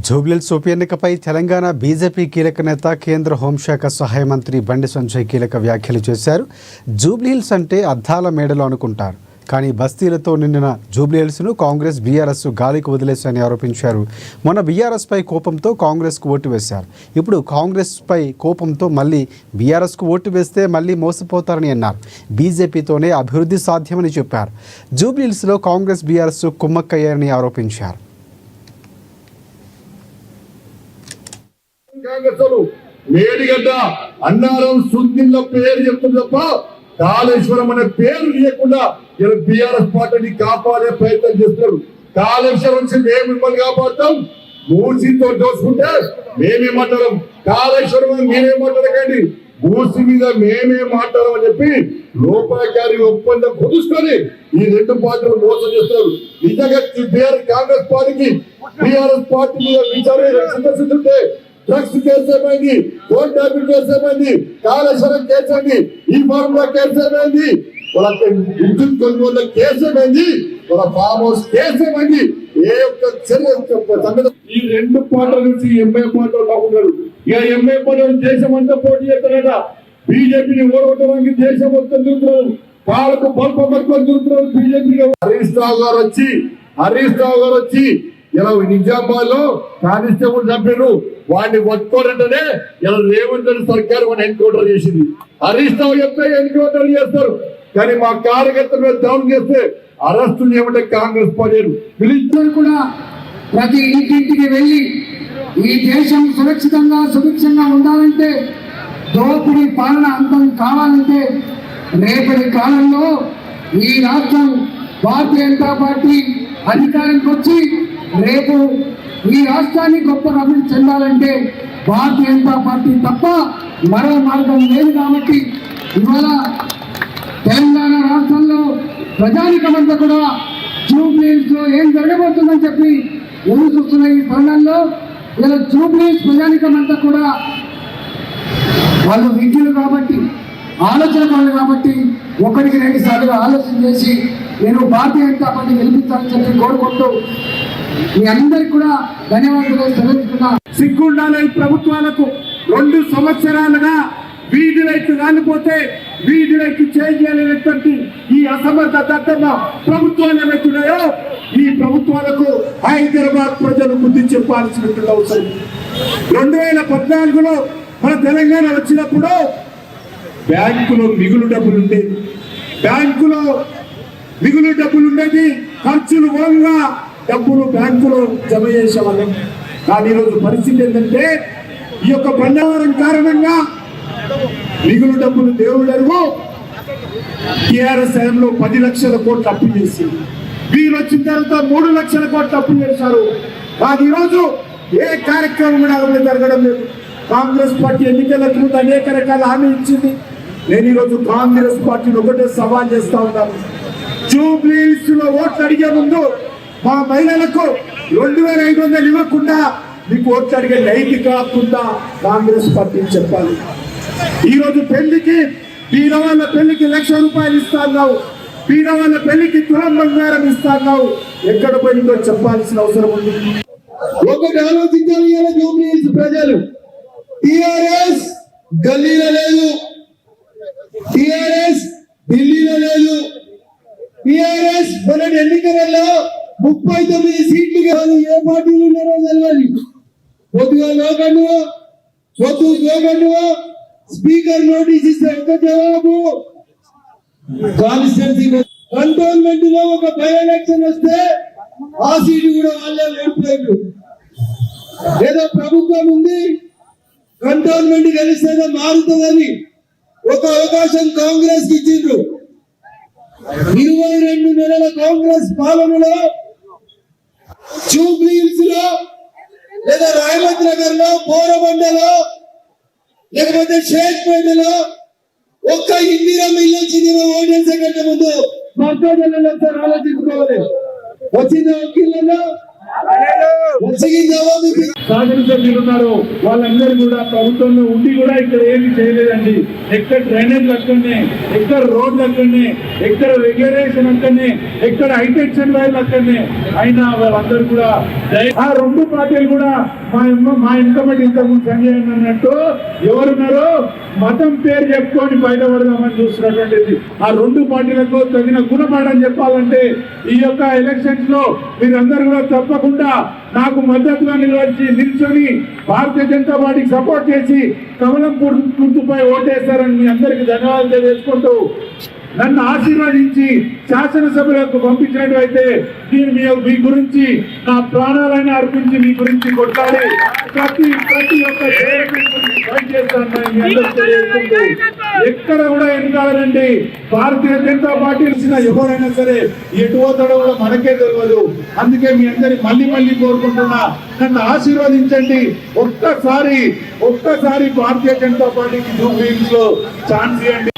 జూబ్లీహిల్స్ ఉప ఎన్నికపై తెలంగాణ బీజేపీ కీలక నేత కేంద్ర హోంశాఖ సహాయ మంత్రి బండి సంజయ్ కీలక వ్యాఖ్యలు చేశారు. జూబ్లీహిల్స్ అంటే అద్దాల మేడలు అనుకుంటారు, కానీ బస్తీలతో నిండిన జూబ్లీహిల్స్ను కాంగ్రెస్ బీఆర్ఎస్ గాలికి వదిలేశాయని ఆరోపించారు. మొన్న బీఆర్ఎస్పై కోపంతో కాంగ్రెస్కు ఓటు వేశారు. ఇప్పుడు కాంగ్రెస్పై కోపంతో మళ్ళీ బీఆర్ఎస్కు ఓటు వేస్తే మళ్ళీ మోసపోతారని అన్నారు. బీజేపీతోనే అభివృద్ధి సాధ్యమని చెప్పారు. జూబ్లీహిల్స్లో కాంగ్రెస్ బీఆర్ఎస్ కుమ్మక్కయ్యారని ఆరోపించారు. మేడిగడ్డ అన్నారం సుందిల్ల పేరు చెప్తుంది తప్ప కాళేశ్వరం అనే పేరు లేకుండా ఇలా బీఆర్ఎస్ పార్టీని కాపాడే ప్రయత్నం చేస్తున్నారు. కాళేశ్వరం నుంచి మేము మిమ్మల్ని కాపాడుతాం, మూసితో దోసుకుంటే మేమేమంటాం, కాళేశ్వరం మీరేమంటారండి, మూసి మీద మేమే మాట్లాడమని చెప్పి లోపాచారి ఒప్పందం కుదుర్చుకొని ఈ రెండు పార్టీలు మోసం చేస్తారు. నిజంగా కాంగ్రెస్ పార్టీకి బీఆర్ఎస్ పార్టీ మీద విచారణ సందర్శిస్తుంటే డ్రగ్స్ కేసు ఏమైంది, ఫోన్ ట్యాపింగ్ కేసు ఏమైంది, కాళేశ్వరం కేసు ఏమైంది, ఈ ఫార్ములా కేసు ఏమైంది, వాళ్ళ విద్యుత్ కొనుగోలు కేసు ఏమైంది, వాళ్ళ ఫామ్ హౌస్ కేసు ఏమైంది, ఏ ఒక్క చర్య ఈ రెండు పార్టీల నుంచి ఎంఐ పార్టీలు బాగున్నారు. ఇక ఎంఐ పార్టీలు దేశం అంతా పోటీ చేస్తారట. బీజేపీని ఓడగొట్టడానికి దేశం మొత్తం తిరుగుతున్నారు, కాళ్ళకు బల్ప పట్టుకొని తిరుగుతున్నారు బీజేపీ. హరీష్ రావు గారు వచ్చి ఇలా నిజామాబాద్ లో కానిస్టేబుల్ చంపారు, వాడిని పట్టుకోరంటేనే ఇలా రేవంత్ రెడ్డి సర్కారు వాడిని ఎన్కౌంటర్ చేసింది. హరీష్ రావు చెప్తే ఎన్కౌంటర్ చేస్తారు, కానీ మా కార్యకర్తల మీద దాడులు చేస్తే అరెస్టులు చేయమంటే కాంగ్రెస్ పార్టీ కూడా ప్రతి ఇంటింటికి వెళ్ళి ఈ దేశం సురక్షితంగా సుభిక్షంగా ఉండాలంటే, దోపిడీ పాలన అంతం కావాలంటే రేపటి కాలంలో ఈ రాష్ట్రం భారతీయ జనతా పార్టీ అధికారానికి వచ్చి రేపు ఈ రాష్ట్రాన్ని గొప్పగా అభివృద్ధి చెందాలంటే భారతీయ జనతా పార్టీ తప్ప మరో మార్గం లేదు. కాబట్టి ఇవాళ తెలంగాణ రాష్ట్రంలో ప్రజానికమంతా కూడా జూబ్లీహిల్స్ లో ఏం జరగబోతుందని చెప్పి ఎదురు చూస్తున్న ఈ తరుణంలో ఇలా జూబ్లీహిల్స్ ప్రజానికమంతా కూడా వాళ్ళు విద్యులు కాబట్టి, ఆలోచన వాళ్ళు కాబట్టి ఒకటికి రెండు సార్లు ఆలోచన చేసి నేను భారతీయ జనతా పార్టీ గెలిపించాలని చెప్పి కోరుకుంటూ మీ అందరికి కూడా ధన్యవాదాలు తెలుపుతున్నా. సిగ్గుండాలి ప్రభుత్వాలకు. 2 సంవత్సరాలుగా వీధి లైట్లు కాలిపోతే వీధి లైట్లు చేంజ్ చేయలేనటువంటి ఈ అసమర్థ దత్తమ ప్రభుత్వాలు ఏవైతున్నాయో ఈ ప్రభుత్వాలకు హైదరాబాద్ ప్రజలు బుద్ధి చెప్పాల్సినటువంటి అవసరం. 2014లో మన తెలంగాణ వచ్చినప్పుడు బ్యాంకులో మిగులు డబ్బులు ఉండేది, ఖర్చులు మూలంగా డబ్బులు బ్యాంకులో జమ చేసేవాళ్ళం. కానీ ఈరోజు పరిస్థితి ఏంటంటే ఈ యొక్క బండారం కారణంగా మిగులు డబ్బులు దేవుళ్ళకు టీఆర్ఎస్ టైంలో 10 లక్షల కోట్లు అప్పు చేసింది. వీరు వచ్చిన తర్వాత 3 లక్షల కోట్లు అప్పు చేశారు. కానీ ఈరోజు ఏ కార్యక్రమం కూడా అమలు జరగడం లేదు. కాంగ్రెస్ పార్టీ ఎన్నికలకు ముందు అనేక రకాల హామీ ఇచ్చింది. నేను ఈరోజు కాంగ్రెస్ పార్టీని ఒకటే సవాల్ చేస్తా ఉన్నాను. జూబ్లీహిల్స్ లో ఓట్లు అడిగే ముందు మా మహిళలకు 2500 ఇవ్వకుండా మీకు ఓట్లు అడిగే నైతిక హక్కుందా కాంగ్రెస్ పార్టీ చెప్పాలి. ఈరోజు పెళ్లికి బీదవాళ్ళ పెళ్లికి 1,00,000 రూపాయలు ఇస్తాన్నావు, బీదవాళ్ళ పెళ్లికి తులం బంగారం ఇస్తాన్నావు, ఎక్కడ పోయిందో చెప్పాల్సిన అవసరం ఉంది. ఒకటి ఆలోచించాలి. జూబ్లీహిల్స్ ప్రజలు టిఆర్ఎస్ గల్లీలో లేదు, టిఆర్ఎస్ ఢిల్లీలో లేదు, టిఆర్ఎస్ మొన్నటి ఎన్నికలలో 39 సీట్లు కాదు. ఏ పార్టీలు ఉన్నారో తెలియాలి. పొద్దుగా లోకండువో స్పీకర్ నోటీస్ ఇస్తే ఎంత జవాబు. కాన్స్టిట్యున్సీ కంటోన్మెంట్ లో ఒక బై ఎలక్షన్ వస్తే ఆ సీటు కూడా వాళ్ళే ఓడిపోయారు. ఏదో ప్రభుత్వం ఉంది, కంటోన్మెంట్ గెలిస్తేనే మారుతుందని ఒక అవకాశం కాంగ్రెస్ కి ఇచ్చిండ్రు. 22 నెలల కాంగ్రెస్ పాలనలో జూబ్లీహిల్స్ లో లేదా రాయమత్ నగర్ లో, బోరబండలో, లేకపోతే షేక్పేటలో ఒక్క ఇందిరమ్మ ఇల్లు వచ్చింది. ఓటేసే కంటే ముందు ఆలోచించుకోవాలి. వచ్చిందా ఒక్క ఇళ్ళలో? శాసనసభ్యులు ఉన్నారు వాళ్ళందరూ కూడా ప్రభుత్వంలో ఉండి కూడా ఇక్కడ ఏమి చేయలేదండి. ఎక్కడ డ్రైనేజ్ అక్కడనే, ఎక్కడ రోడ్లు అక్కడనే, ఎక్కడ రెగ్యులేషన్ అక్కడనే, ఎక్కడ హైటెన్షన్ వైర్లు అక్కడనే. అయినా వాళ్ళందరూ కూడా ఆ రెండు పార్టీలు కూడా మా ఇంకమటి ఇంతకుముందు సంజయ్ అన్నట్టు ఎవరున్నారో మతం పేరు చెప్పుకొని బయటపడదామని చూస్తున్నటువంటిది. ఆ రెండు పార్టీలకు తగిన గుణపాఠం చెప్పాలంటే ఈ యొక్క ఎలక్షన్స్ లో మీరందరూ కూడా తప్పకుండా నాకు మద్దతుగా నిల్చొని భారతీయ జనతా పార్టీకి సపోర్ట్ చేసి కమలం గుర్తుపై ఓటేస్తారని మీ అందరికీ ధన్యవాదాలు తెలియజేసుకుంటూ నన్ను ఆశీర్వదించి శాసనసభలకు పంపించినట్లయితే నేను మీ గురించి నా ప్రాణాలని అర్పించి మీ గురించి కొట్టాలి. ప్రతి ఒక్క ఎక్కడ కూడా వెనకాలండి. భారతీయ జనతా పార్టీ ఇచ్చిన ఎవరైనా సరే ఎటు పోతాడో కూడా మనకే తెలియదు. అందుకే మీ అందరి మళ్ళీ కోరుకుంటున్నా, నన్ను ఆశీర్వదించండి. ఒక్కసారి భారతీయ జనతా పార్టీకి జూబ్లీ హిల్స్ లో ఛాన్స్ ఇవ్వండి.